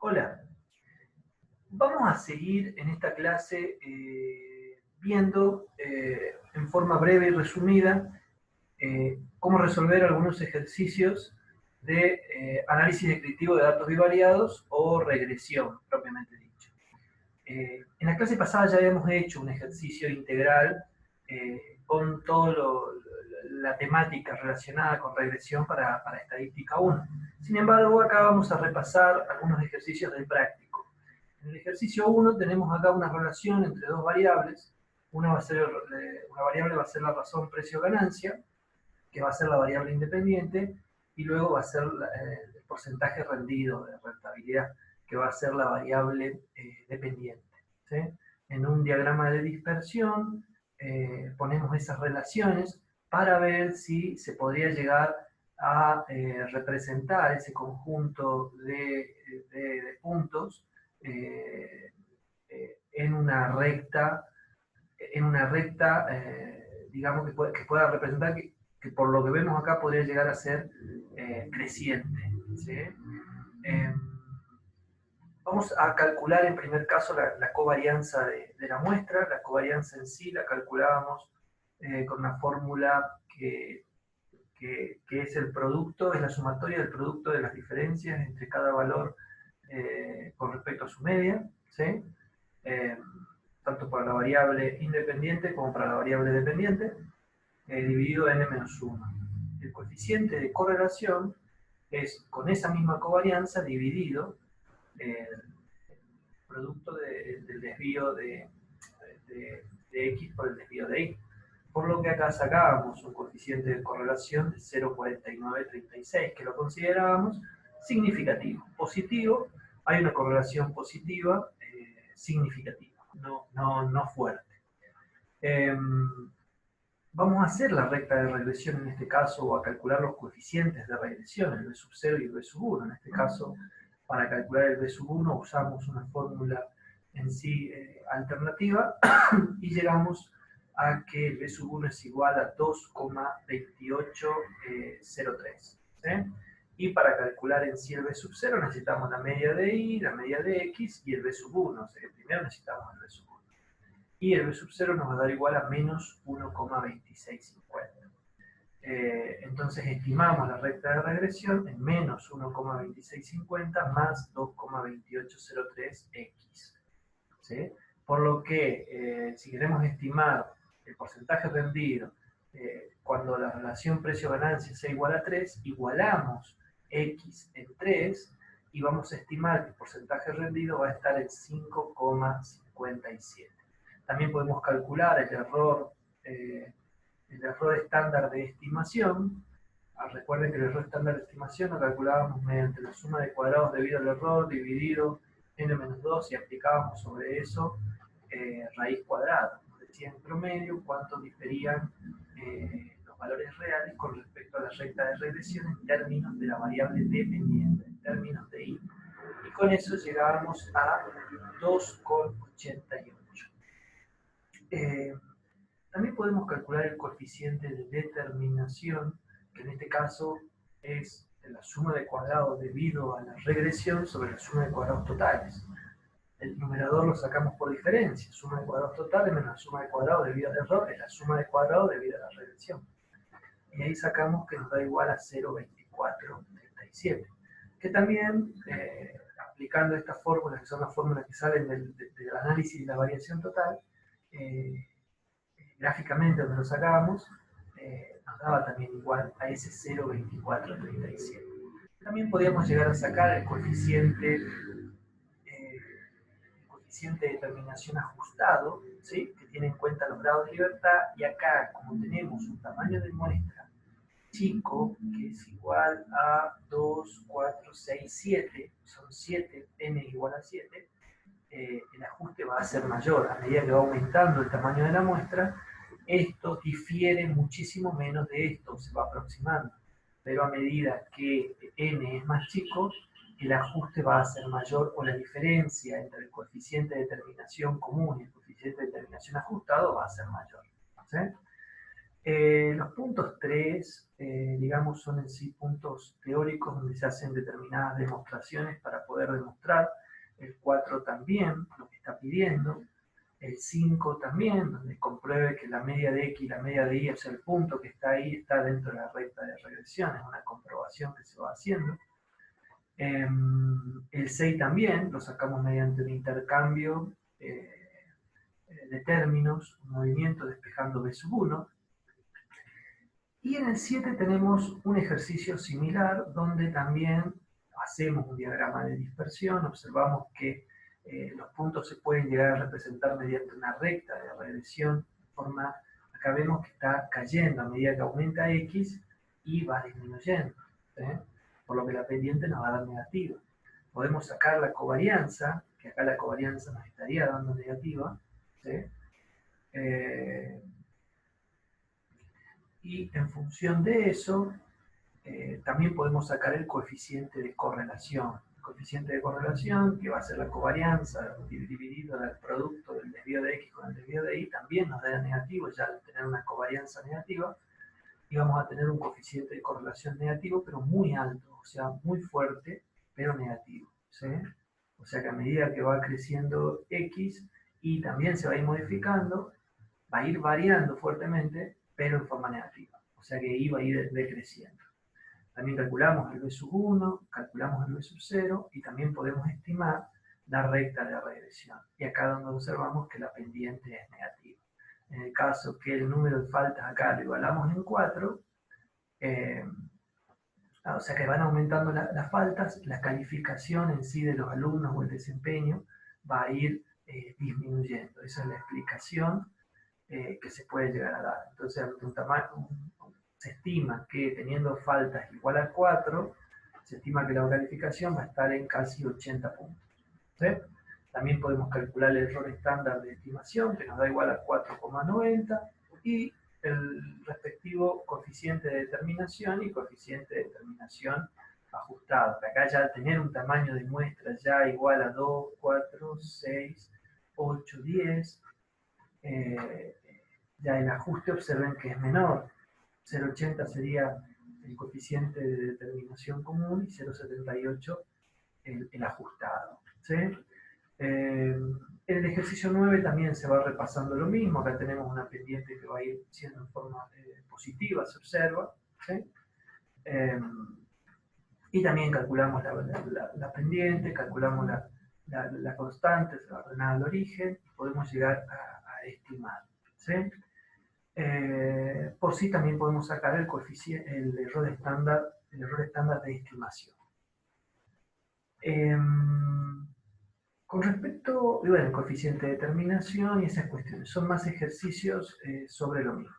Hola, vamos a seguir en esta clase viendo en forma breve y resumida cómo resolver algunos ejercicios de análisis descriptivo de datos bivariados o regresión, propiamente dicho. En la clase pasada ya habíamos hecho un ejercicio integral con toda la temática relacionada con regresión para estadística 1. Sin embargo, acá vamos a repasar algunos ejercicios del práctico. En el ejercicio 1 tenemos acá una relación entre dos variables. Una variable va a ser la razón precio-ganancia, que va a ser la variable independiente, y luego va a ser el porcentaje rendido de rentabilidad, que va a ser la variable dependiente. ¿Sí? En un diagrama de dispersión ponemos esas relaciones para ver si se podría llegar a representar ese conjunto de puntos en una recta, digamos, que pueda representar que por lo que vemos acá podría llegar a ser creciente. ¿Sí? Vamos a calcular en primer caso la covarianza de la muestra. La covarianza en sí la calculábamos con una fórmula que es el producto, es la sumatoria del producto de las diferencias entre cada valor con respecto a su media, ¿sí? Tanto para la variable independiente como para la variable dependiente, dividido en n-1. El coeficiente de correlación es con esa misma covarianza dividido el producto del desvío de X por el desvío de Y. Por lo que acá sacábamos un coeficiente de correlación de 0,4936, que lo considerábamos significativo. Positivo, hay una correlación positiva significativa, no fuerte. Vamos a hacer la recta de regresión en este caso, o a calcular los coeficientes de regresión, el B sub 0 y el B sub 1. En este caso, para calcular el B sub 1 usamos una fórmula en sí alternativa y llegamos a que el B sub 1 es igual a 2,2803. ¿Sí? Y para calcular en sí el B sub 0 necesitamos la media de Y, la media de X y el B sub 1. O sea que primero necesitamos el B sub 1. Y el B sub 0 nos va a dar igual a menos 1,2650. Entonces estimamos la recta de regresión en menos 1,2650 más 2,2803x. ¿Sí? Por lo que si queremos estimar el porcentaje rendido cuando la relación precio-ganancia sea igual a 3, igualamos x en 3 y vamos a estimar que el porcentaje rendido va a estar en 5,57. También podemos calcular el error estándar de estimación. Recuerden que el error estándar de estimación lo calculábamos mediante la suma de cuadrados debido al error dividido n-2 y aplicábamos sobre eso raíz cuadrada. Nos decía en promedio cuánto diferían los valores reales con respecto a la recta de regresión en términos de la variable dependiente, en términos de y. Y con eso llegábamos a 2,88. También podemos calcular el coeficiente de determinación, que en este caso es la suma de cuadrados debido a la regresión sobre la suma de cuadrados totales. El numerador lo sacamos por diferencia. Suma de cuadrados totales menos la suma de cuadrados debido al error es la suma de cuadrados debido a la regresión. Y ahí sacamos que nos da igual a 0,2437. Que también, aplicando estas fórmulas, que son las fórmulas que salen del análisis de la variación total, gráficamente donde lo sacábamos, nos daba también igual a ese 0,2437. También podíamos llegar a sacar el coeficiente de determinación ajustado, ¿sí? Que tiene en cuenta los grados de libertad, y acá, como tenemos un tamaño de muestra chico, que es igual a 2, 4, 6, 7, son 7, n es igual a 7, el ajuste va a ser mayor. A medida que va aumentando el tamaño de la muestra, esto difiere muchísimo menos de esto, se va aproximando. Pero a medida que n es más chico, el ajuste va a ser mayor, o la diferencia entre el coeficiente de determinación común y el coeficiente de determinación ajustado va a ser mayor. ¿Sí? Los puntos 3, digamos, son en sí puntos teóricos donde se hacen determinadas demostraciones para poder demostrar, el 4 también, lo que está pidiendo, el 5 también, donde compruebe que la media de X y la media de Y, o sea, el punto que está ahí, está dentro de la recta de regresión, es una comprobación que se va haciendo. El 6 también, lo sacamos mediante un intercambio de términos, un movimiento despejando B sub 1. Y en el 7 tenemos un ejercicio similar, donde también hacemos un diagrama de dispersión, observamos que los puntos se pueden llegar a representar mediante una recta de regresión, de forma, acá vemos que está cayendo a medida que aumenta X y va disminuyendo, ¿sí? Por lo que la pendiente nos va a dar negativa. Podemos sacar la covarianza, que acá la covarianza nos estaría dando negativa, ¿sí? Y en función de eso, también podemos sacar el coeficiente de correlación. El coeficiente de correlación, que va a ser la covarianza dividido del producto del desvío de X con el desvío de Y, también nos da negativo, ya al tener una covarianza negativa, y vamos a tener un coeficiente de correlación negativo, pero muy alto, o sea, muy fuerte, pero negativo, ¿sí? O sea que a medida que va creciendo X, Y también se va a ir modificando, va a ir variando fuertemente, pero en forma negativa. O sea que Y va a ir decreciendo. También calculamos el B sub 1, calculamos el B sub 0 y también podemos estimar la recta de regresión. Y acá donde observamos que la pendiente es negativa. En el caso que el número de faltas acá lo igualamos en 4, o sea que van aumentando las faltas, la calificación en sí de los alumnos o el desempeño va a ir disminuyendo. Esa es la explicación que se puede llegar a dar. Entonces, se estima que teniendo faltas igual a 4, se estima que la calificación va a estar en casi 80 puntos. ¿Sí? También podemos calcular el error estándar de estimación, que nos da igual a 4,90, y el respectivo coeficiente de determinación y coeficiente de determinación ajustado. Acá ya al tener un tamaño de muestra ya igual a 2, 4, 6, 8, 10, ya el ajuste observen que es menor. 0,80 sería el coeficiente de determinación común y 0,78 el ajustado. ¿Sí? En el ejercicio 9 también se va repasando lo mismo. Acá tenemos una pendiente que va a ir siendo en forma positiva, se observa. ¿Sí? Y también calculamos la pendiente, calculamos la constante, se va a ordenar al origen, y podemos llegar a estimar. ¿Sí? Por sí también podemos sacar el coeficiente, el error estándar de estimación. Con respecto, bueno, el coeficiente de determinación y esas cuestiones, son más ejercicios sobre lo mismo.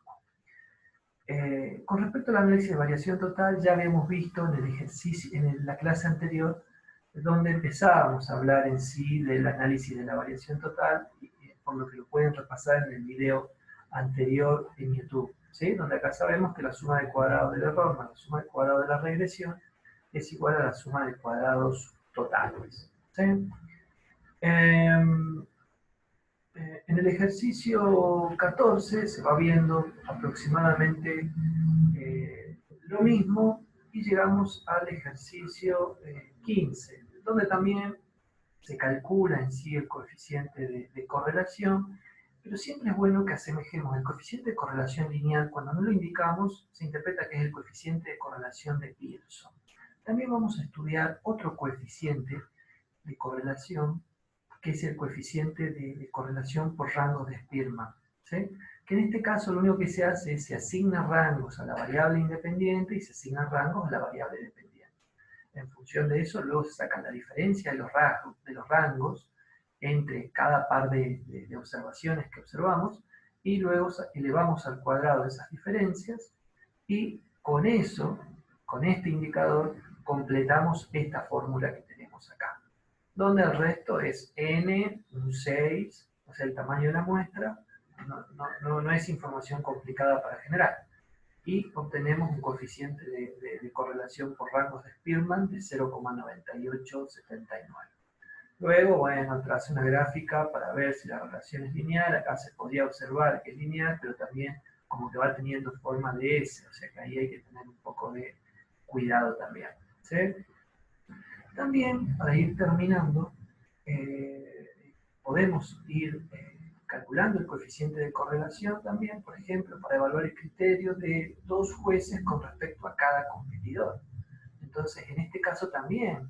Con respecto al análisis de variación total, ya habíamos visto en el ejercicio, en la clase anterior, donde empezábamos a hablar en sí del análisis de la variación total, por lo que lo pueden repasar en el video anterior en YouTube, ¿sí? Donde acá sabemos que la suma de cuadrados del error más la suma de cuadrados de la regresión es igual a la suma de cuadrados totales, ¿sí? En el ejercicio 14 se va viendo aproximadamente lo mismo y llegamos al ejercicio 15, donde también se calcula en sí el coeficiente de correlación, pero siempre es bueno que asemejemos el coeficiente de correlación lineal. Cuando no lo indicamos, se interpreta que es el coeficiente de correlación de Pearson. También vamos a estudiar otro coeficiente de correlación, que es el coeficiente de correlación por rangos de Spearman, ¿sí? Que en este caso lo único que se hace es se asigna rangos a la variable independiente y se asignan rangos a la variable dependiente. En función de eso, luego se sacan la diferencia de los rangos entre cada par de observaciones que observamos y luego elevamos al cuadrado esas diferencias y con eso, con este indicador, completamos esta fórmula que tenemos acá, donde el resto es n, un 6, o sea, el tamaño de la muestra, no es información complicada para generar. Y obtenemos un coeficiente de correlación por rangos de Spearman de 0,9879. Luego, bueno, trace una gráfica para ver si la relación es lineal. Acá se podría observar que es lineal, pero también como que va teniendo forma de S, o sea que ahí hay que tener un poco de cuidado también, ¿sí? También, para ir terminando, podemos ir calculando el coeficiente de correlación también, por ejemplo, para evaluar el criterio de dos jueces con respecto a cada competidor. Entonces, en este caso también,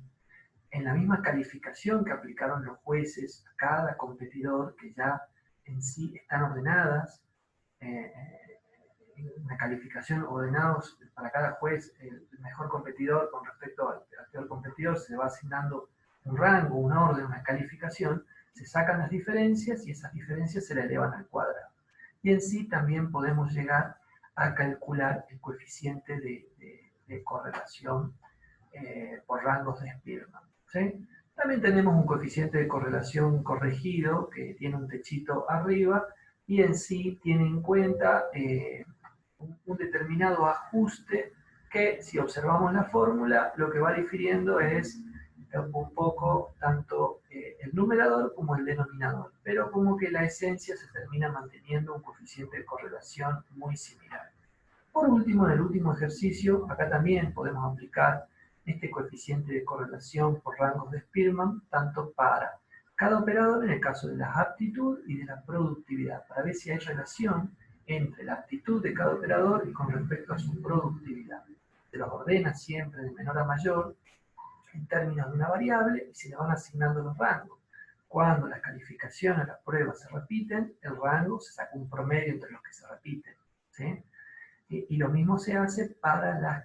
en la misma calificación que aplicaron los jueces a cada competidor, que ya en sí están ordenadas, eh, una calificación ordenados para cada juez, el mejor competidor con respecto al peor competidor, se va asignando un rango, un orden, una calificación, se sacan las diferencias y esas diferencias se le elevan al cuadrado. Y en sí también podemos llegar a calcular el coeficiente de correlación por rangos de Spearman. ¿Sí? También tenemos un coeficiente de correlación corregido que tiene un techito arriba y en sí tiene en cuenta un determinado ajuste que, si observamos la fórmula, lo que va difiriendo es un poco tanto el numerador como el denominador, pero como que la esencia se termina manteniendo un coeficiente de correlación muy similar. Por último, en el último ejercicio, acá también podemos aplicar este coeficiente de correlación por rangos de Spearman, tanto para cada operador en el caso de la aptitud y de la productividad, para ver si hay relación entre la aptitud de cada operador y con respecto a su productividad. Se los ordena siempre de menor a mayor en términos de una variable y se le van asignando los rangos. Cuando las calificaciones, las pruebas se repiten, el rango se saca un promedio entre los que se repiten. ¿Sí? Y lo mismo se hace para la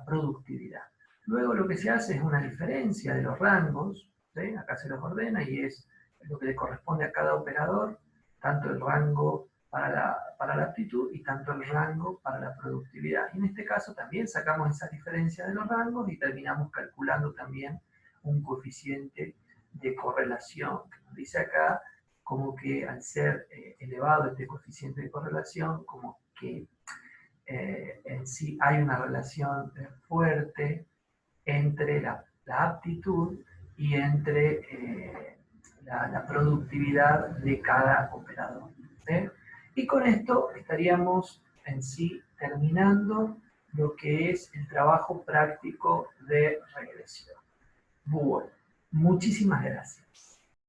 productividad. Luego lo que se hace es una diferencia de los rangos, ¿sí? Acá se los ordena y es lo que le corresponde a cada operador, tanto el rango para la aptitud y tanto el rango para la productividad. Y en este caso también sacamos esa diferencia de los rangos y terminamos calculando también un coeficiente de correlación, que nos dice acá como que al ser elevado este coeficiente de correlación, como que en sí hay una relación fuerte entre la aptitud y entre la productividad de cada operador. ¿Sí? Y con esto estaríamos en sí terminando lo que es el trabajo práctico de regresión. Bueno, muchísimas gracias.